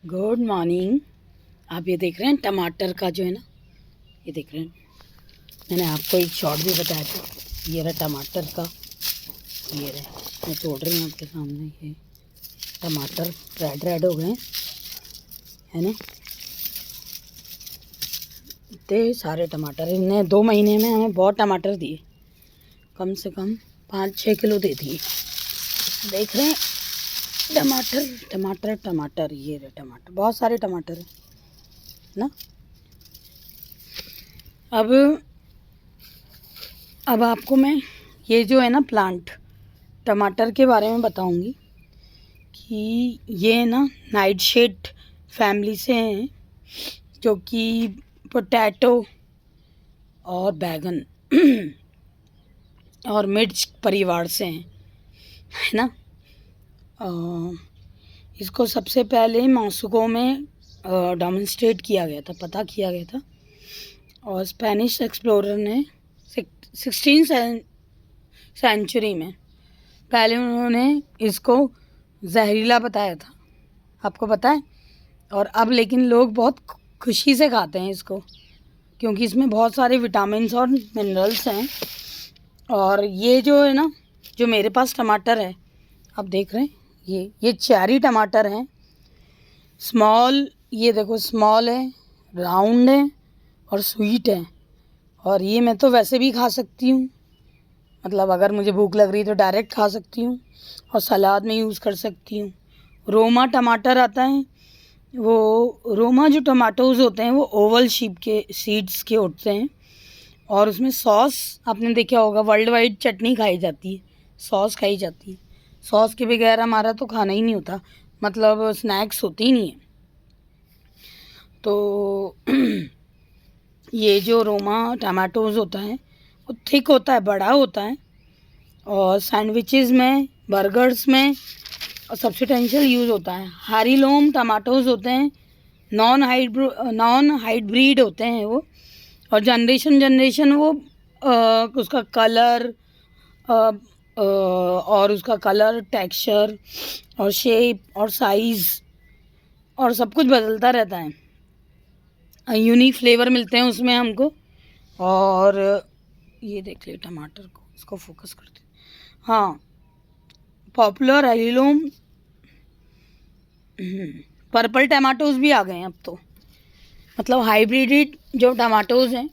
Good morning. आप ये देख रहे हैं टमाटर का जो है ना, ये देख रहे हैं। मैंने आपको एक शॉर्ट भी बताया था। ये रहा टमाटर का, ये रहे। मैं तोड़ रही हूँ आपके सामने। ये टमाटर रेड रेड हो गए है ना। इतने सारे टमाटर, इनने 2 महीने में हमें बहुत टमाटर दिए। कम से कम 5-6 किलो दे दिए। देख रहे हैं टमाटर टमाटर टमाटर। ये रहे टमाटर, बहुत सारे टमाटर हैं ना। अब आपको मैं ये जो है ना प्लांट टमाटर के बारे में बताऊंगी कि ये ना नाइट शेड फैमिली से हैं, जो कि पोटैटो और बैगन और मिर्च परिवार से हैं, है ना। इसको सबसे पहले मॉस्को में डेमोन्स्ट्रेट किया गया था, पता किया गया था। और स्पेनिश एक्सप्लोरर ने 16वीं सेंचुरी में पहले उन्होंने इसको जहरीला बताया था, आपको पता है। और अब लेकिन लोग बहुत खुशी से खाते हैं इसको, क्योंकि इसमें बहुत सारे विटामिन्स और मिनरल्स हैं। और ये जो है ना, जो मेरे पास टमाटर है, आप देख रहे हैं, ये चेरी टमाटर हैं। स्मॉल, ये देखो स्मॉल है, राउंड है और स्वीट है। और ये मैं तो वैसे भी खा सकती हूँ, मतलब अगर मुझे भूख लग रही तो डायरेक्ट खा सकती हूँ और सलाद में यूज़ कर सकती हूँ। रोमा टमाटर आता है, वो रोमा जो टमाटोज़ होते हैं वो ओवल शेप के सीड्स के होते हैं। और उसमें सॉस आपने देखा होगा, वर्ल्ड वाइड चटनी खाई जाती है, सॉस खाई जाती है। सॉस के बगैर हमारा तो खाना ही नहीं होता, मतलब स्नैक्स होती ही नहीं है। तो ये जो रोमा टमाटोज़ होता है वो थिक होता है, बड़ा होता है, और सैंडविचेस में, बर्गर्स में और सब्सिटेंशियल यूज़ होता है। हारीलोम टमाटोज़ होते हैं, नॉन हाइब्रिड होते हैं वो। और जनरेशन वो उसका कलर और उसका कलर, टेक्सचर और शेप और साइज़ और सब कुछ बदलता रहता है। यूनिक फ्लेवर मिलते हैं उसमें हमको। और ये देख ले टमाटर को, इसको फोकस करते हैं। हाँ, पॉपुलर हेirloom पर्पल टमाटोज़ भी आ गए हैं अब तो, मतलब हाइब्रिड जो टमाटोज़ हैं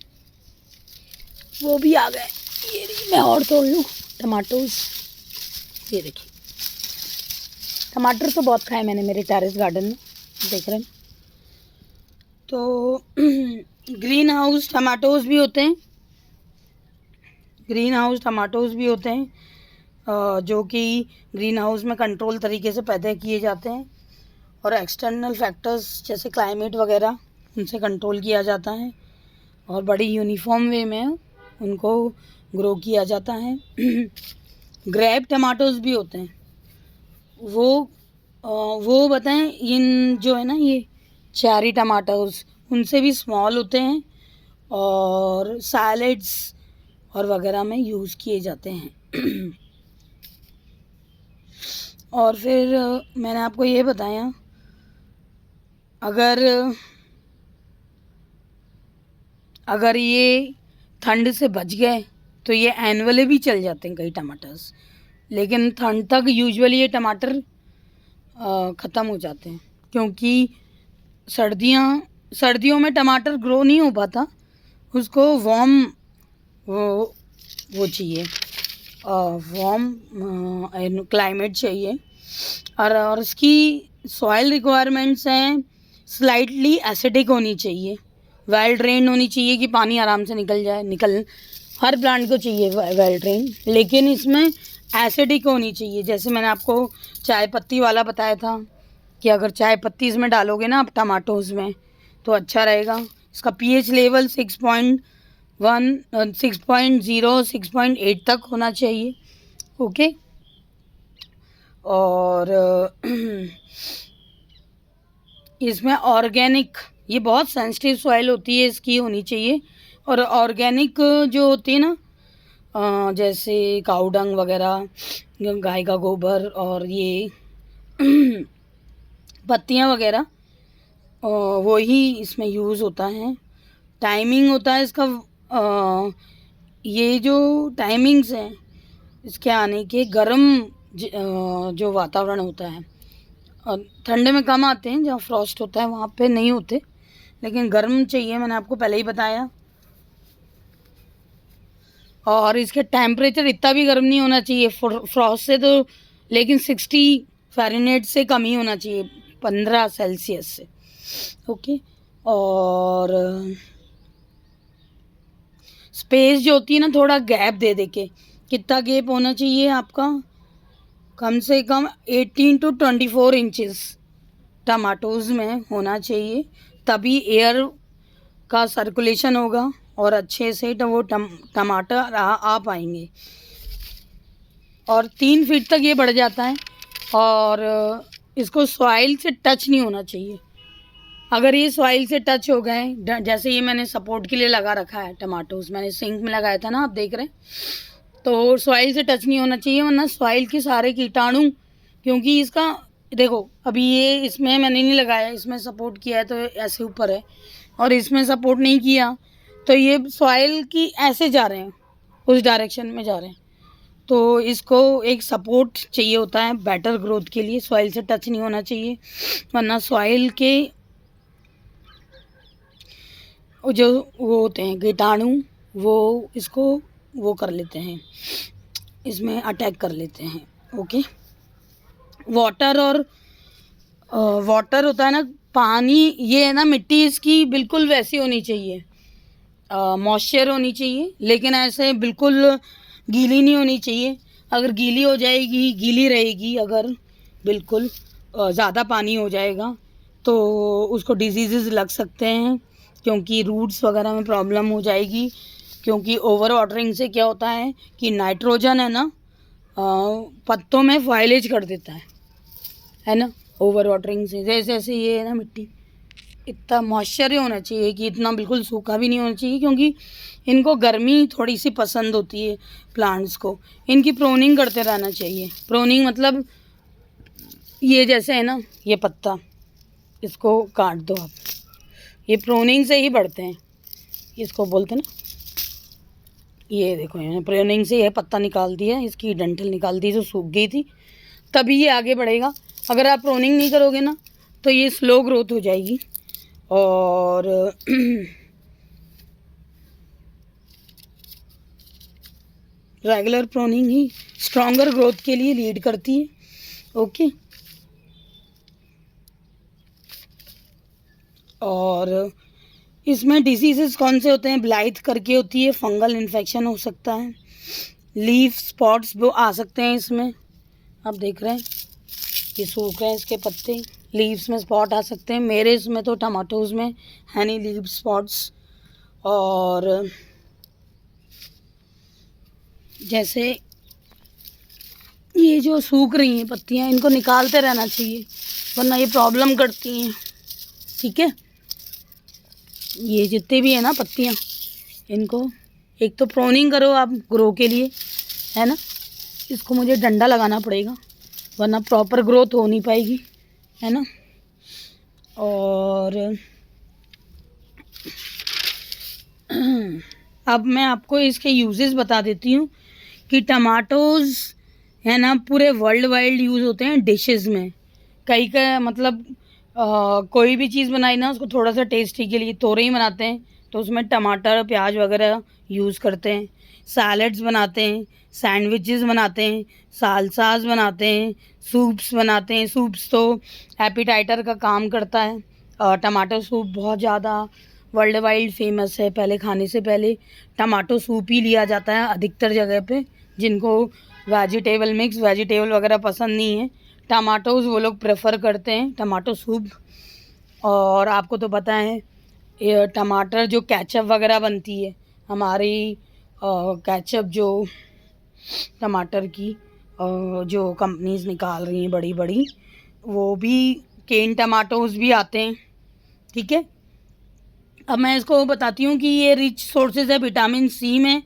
वो भी आ गए। ये मैं और तोड़ लूँ टमाटोज़। ये देखिए, टमाटर तो बहुत खाए मैंने मेरे टेरेस गार्डन में, देख रहे हैं। तो ग्रीन हाउस टमाटोज़ भी होते हैं, ग्रीन हाउस टमाटोज़ भी होते हैं, जो कि ग्रीन हाउस में कंट्रोल तरीके से पैदा किए जाते हैं। और एक्सटर्नल फैक्टर्स जैसे क्लाइमेट वगैरह, उनसे कंट्रोल किया जाता है और बड़ी यूनिफॉर्म वे में उनको ग्रो किया जाता है। ग्रेप टमाटोज़ भी होते हैं, वो बताएं, इन जो है ना ये चेरी टमाटोज़, उनसे भी स्मॉल होते हैं और सैलड्स और वगैरह में यूज़ किए जाते हैं। और फिर मैंने आपको ये बताया, अगर ये ठंड से बच गए तो ये एनुअली भी चल जाते हैं कई टमाटर्स, लेकिन ठंड तक यूजुअली ये टमाटर ख़त्म हो जाते हैं, क्योंकि सर्दियों में टमाटर ग्रो नहीं हो पाता, उसको वार्म वो चाहिए, वार्म क्लाइमेट चाहिए। और उसकी सॉइल रिक्वायरमेंट्स हैं, स्लाइटली एसिडिक होनी चाहिए, वेल ड्रेन होनी चाहिए कि पानी आराम से निकल हर प्लांट को चाहिए वेल ड्रेन, लेकिन इसमें एसिडिक होनी चाहिए। जैसे मैंने आपको चाय पत्ती वाला बताया था कि अगर चाय पत्ती इसमें डालोगे ना आप टमाटोज़ में तो अच्छा रहेगा। इसका पीएच लेवल 6.1 6.0 6.8 तक होना चाहिए। ओके। और इसमें ऑर्गेनिक, ये बहुत सेंसिटिव सॉइल होती है, इसकी होनी चाहिए। और ऑर्गेनिक जो होती है ना, जैसे काऊ डंग वगैरह, गाय का गोबर और ये पत्तियाँ वगैरह, वही इसमें यूज़ होता है। टाइमिंग होता है इसका, ये जो टाइमिंग्स हैं इसके आने के, जो वातावरण होता है, ठंडे में कम आते हैं, जहाँ फ्रॉस्ट होता है वहाँ पे नहीं होते, लेकिन गर्म चाहिए, मैंने आपको पहले ही बताया। और इसके टेम्परेचर इतना भी गर्म नहीं होना चाहिए फ्रॉस्ट से तो, लेकिन 60 फ़ारेनहाइट से कम ही होना चाहिए, 15 सेल्सियस से। ओके। और स्पेस जो होती है ना, थोड़ा गैप दे दे के, कितना गैप होना चाहिए आपका, कम से कम 18 to 24 इंचेस टमाटोज़ में होना चाहिए, तभी एयर का सर्कुलेशन होगा और अच्छे से तो वो टमाटर आ पाएंगे। और 3 फीट तक ये बढ़ जाता है। और इसको सॉइल से टच नहीं होना चाहिए। अगर ये सॉइल से टच हो गए, जैसे ये मैंने सपोर्ट के लिए लगा रखा है टमाटोज़, मैंने सिंक में लगाया था ना, आप देख रहे हैं, तो सॉइल से टच नहीं होना चाहिए, वरना सॉइल के सारे कीटाणु, क्योंकि इसका देखो अभी ये इसमें मैंने नहीं लगाया, इसमें सपोर्ट किया है तो ऐसे ऊपर है, और इसमें सपोर्ट नहीं किया तो ये सॉइल की ऐसे जा रहे हैं, उस डायरेक्शन में जा रहे हैं। तो इसको एक सपोर्ट चाहिए होता है बेटर ग्रोथ के लिए, सॉइल से टच नहीं होना चाहिए, वरना सॉइल के जो वो होते हैं कीटाणु, वो इसको वो कर लेते हैं, इसमें अटैक कर लेते हैं। ओके। वाटर और वाटर होता है ना, पानी, ये है ना, मिट्टी इसकी बिल्कुल वैसी होनी चाहिए, मॉइस्चर होनी चाहिए, लेकिन ऐसे बिल्कुल गीली नहीं होनी चाहिए। अगर गीली हो जाएगी, गीली रहेगी, अगर बिल्कुल ज़्यादा पानी हो जाएगा तो उसको डिजीज़ लग सकते हैं, क्योंकि रूट्स वगैरह में प्रॉब्लम हो जाएगी। क्योंकि ओवर वाटरिंग से क्या होता है कि नाइट्रोजन है ना, पत्तों में फॉइलेज कर देता है ना, ओवर वाटरिंग से। जैसे जैसे ये है ना, मिट्टी इतना मॉइस्चर ही होना चाहिए कि इतना बिल्कुल सूखा भी नहीं होना चाहिए, क्योंकि इनको गर्मी थोड़ी सी पसंद होती है प्लांट्स को। इनकी प्रोनिंग करते रहना चाहिए। प्रोनिंग मतलब ये जैसे है ना, ये पत्ता, इसको काट दो आप, ये प्रोनिंग से ही बढ़ते हैं, इसको बोलते हैं ना। ये देखो, मैंने प्रोनिंग से यह पत्ता निकाल दिया, इसकी डंठल निकाल दी जो सूख गई थी, तभी ये आगे बढ़ेगा। अगर आप प्रोनिंग नहीं करोगे ना तो ये स्लो ग्रोथ हो जाएगी। और रेगुलर प्रोनिंग ही स्ट्रॉन्गर ग्रोथ के लिए लीड करती है। ओके। और इसमें डिसीजेस कौन से होते हैं, ब्लाइट करके होती है, फंगल इन्फेक्शन हो सकता है, लीफ स्पॉट्स वो आ सकते हैं इसमें, आप देख रहे हैं ये सूख रहे हैं इसके पत्ते, लीव्स में स्पॉट आ सकते हैं। मेरे इसमें तो टमाटोज़ में है नहीं लीव स्पॉट्स। और जैसे ये जो सूख रही हैं पत्तियां, इनको निकालते रहना चाहिए, वरना ये प्रॉब्लम करती हैं। ठीक है, ये जितने भी है ना पत्तियां, इनको एक तो प्रोनिंग करो आप ग्रो के लिए, है ना। इसको मुझे डंडा लगाना पड़ेगा, वरना प्रॉपर ग्रोथ हो नहीं पाएगी, है ना। और अब मैं आपको इसके यूजेस बता देती हूँ कि टमाटोज़ है ना पूरे वर्ल्ड वाइड यूज़ होते हैं डिशेस में। कई का मतलब कोई भी चीज़ बनाई ना, उसको थोड़ा सा टेस्टी के लिए तोरई बनाते हैं तो उसमें टमाटर प्याज वगैरह यूज़ करते हैं। सैलड्स बनाते हैं, सैंडविचेस बनाते हैं, सालसाज बनाते हैं, सूप्स बनाते हैं। सूप्स तो एपिटाइटर का काम करता है। टमाटो सूप बहुत ज़्यादा वर्ल्ड वाइड फेमस है। पहले खाने से पहले टमाटो सूप ही लिया जाता है अधिकतर जगह पे। जिनको वेजिटेबल मिक्स वेजिटेबल वगैरह पसंद नहीं है, टमाटोज़ वो लोग प्रेफर करते हैं टमाटो सूप। और आपको तो पता है ये टमाटर जो केचप वगैरह बनती है हमारी, केचप जो टमाटर की जो कंपनीज निकाल रही हैं बड़ी बड़ी, वो भी केन टमाटोज़ भी आते हैं। ठीक है, अब मैं इसको बताती हूँ कि ये रिच सोर्सेज है विटामिन सी में।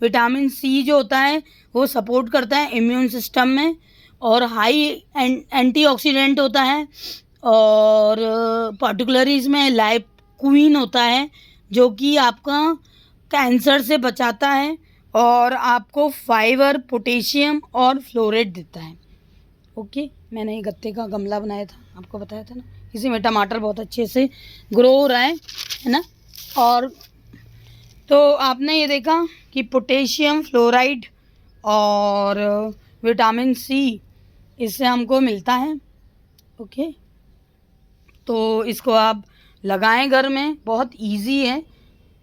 विटामिन सी जो होता है वो सपोर्ट करता है इम्यून सिस्टम में, और हाई एंटीऑक्सीडेंट होता है और पर्टिकुलरली इसमें लाइफ क्वीन होता है जो कि आपका कैंसर से बचाता है और आपको फाइबर, पोटेशियम और फ्लोरेट देता है। ओके, मैंने ये गत्ते का गमला बनाया था, आपको बताया था ना, इसी में टमाटर बहुत अच्छे से ग्रो हो रहा है ना। और तो आपने ये देखा कि पोटेशियम, फ्लोराइड और विटामिन सी इससे हमको मिलता है। ओके, तो इसको आप लगाएं घर में, बहुत इजी है,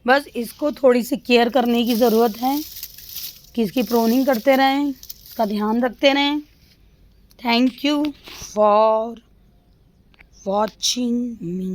बस इसको थोड़ी सी केयर करने की ज़रूरत है कि इसकी प्रोनिंग करते रहें, इसका ध्यान रखते रहें। Thank you for watching me.